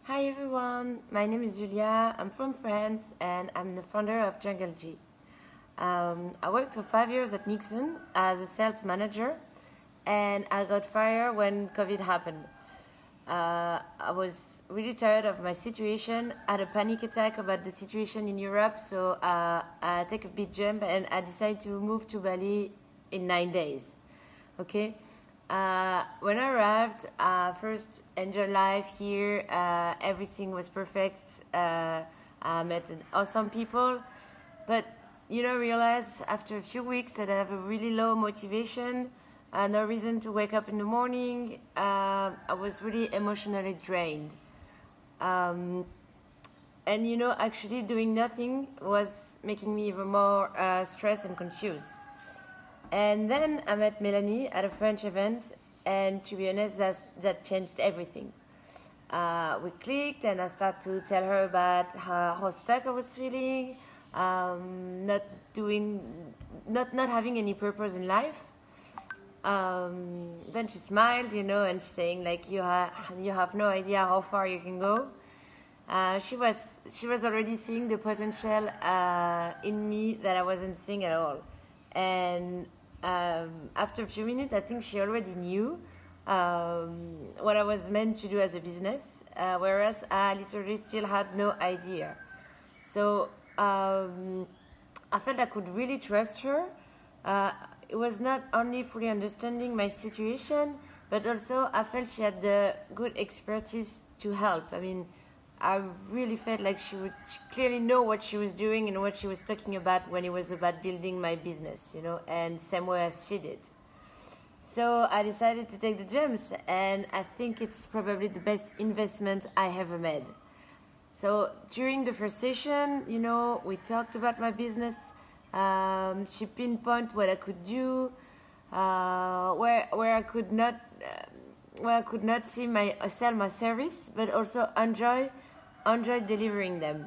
Hi everyone, my name is Julia, I'm from France and I'm the founder of Jungle G. I worked for 5 years at Nixon as a sales manager and I got fired when COVID happened. I was really tired of my situation, I had a panic attack about the situation in Europe, so I take a big jump and I decided to move to Bali in 9 days. Okay. When I arrived, first enjoy life here. Everything was perfect. I met awesome people, but realize after a few weeks that I have a really low motivation, no reason to wake up in the morning. I was really emotionally drained, um, and actually doing nothing was making me even more stressed and confused. And then I met Melanie at a French event, and to be honest, that changed everything. We clicked, and I started to tell her about how stuck I was feeling, not doing, not having any purpose in life. Then she smiled, and she's saying like you have no idea how far you can go. She was already seeing the potential in me that I wasn't seeing at all, and after a few minutes, I think she already knew what I was meant to do as a business, whereas I literally still had no idea. So I felt I could really trust her. Uh, it was not only fully understanding my situation, but also I felt she had the good expertise to help. I mean, I really felt like she clearly know what she was doing and what she was talking about when it was about building my business, and same way as she did. So I decided to take the gems, and I think it's probably the best investment I ever made. So during the first session, we talked about my business. She pinpointed what I could do, where I could not. Where I could not see sell my service, but also enjoy delivering them.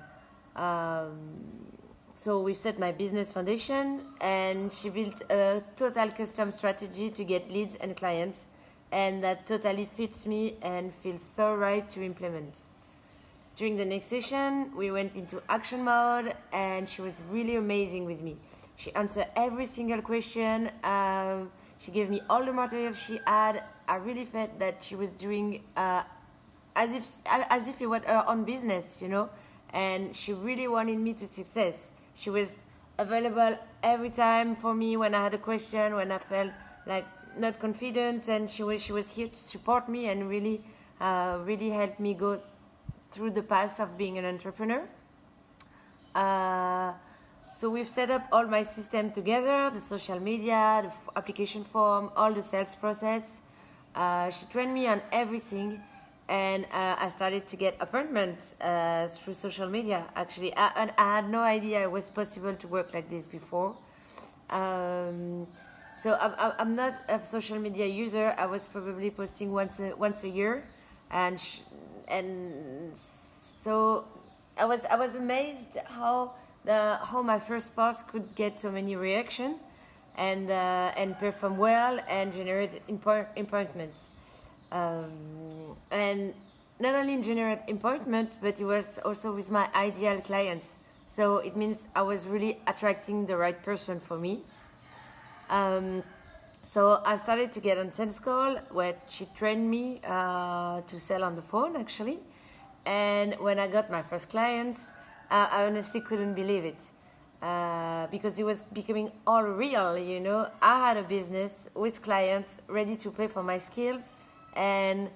So we set my business foundation, and she built a total custom strategy to get leads and clients, and that totally fits me and feels so right to implement. During the next session, we went into action mode, and she was really amazing with me. She answered every single question. She gave me all the material she had. I really felt that she was doing as if it was her own business, and she really wanted me to success. She was available every time for me when I had a question, when I felt like not confident, and she was here to support me and really help me go through the path of being an entrepreneur. So we've set up all my system together, the social media, the application form, all the sales process. She trained me on everything, and I started to get appointments through social media. Actually, I had no idea it was possible to work like this before. So I'm not a social media user. I was probably posting once a year, and so I was amazed how my first post could get so many reactions and perform well and generate appointments. And not only generate appointments, but it was also with my ideal clients. So it means I was really attracting the right person for me. So I started to get on sales call where she trained me to sell on the phone actually. And when I got my first clients, I honestly couldn't believe it. Because it was becoming all real, I had a business with clients ready to pay for my skills, and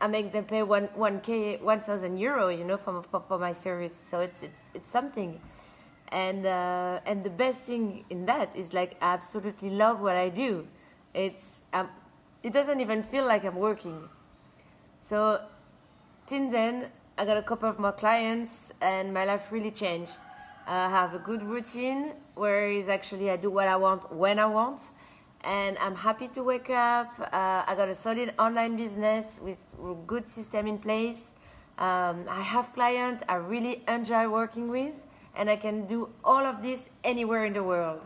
I make them pay 1,000 euro, for my service. So it's something, and the best thing in that is like I absolutely love what I do. It doesn't even feel like I'm working. So since then, I got a couple of more clients, and my life really changed. I have a good routine where is actually I do what I want when I want, and I'm happy to wake up. I got a solid online business with good system in place. I have clients I really enjoy working with, and I can do all of this anywhere in the world,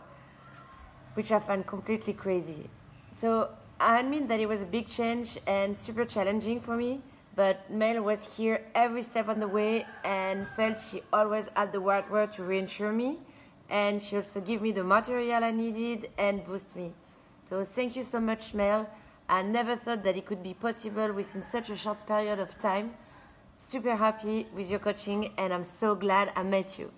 which I find completely crazy. So I admit that it was a big change and super challenging for me, But Mel was here every step on the way and felt she always had the right word to reassure me. And she also gave me the material I needed and boost me. So thank you so much, Mel. I never thought that it could be possible within such a short period of time. Super happy with your coaching and I'm so glad I met you.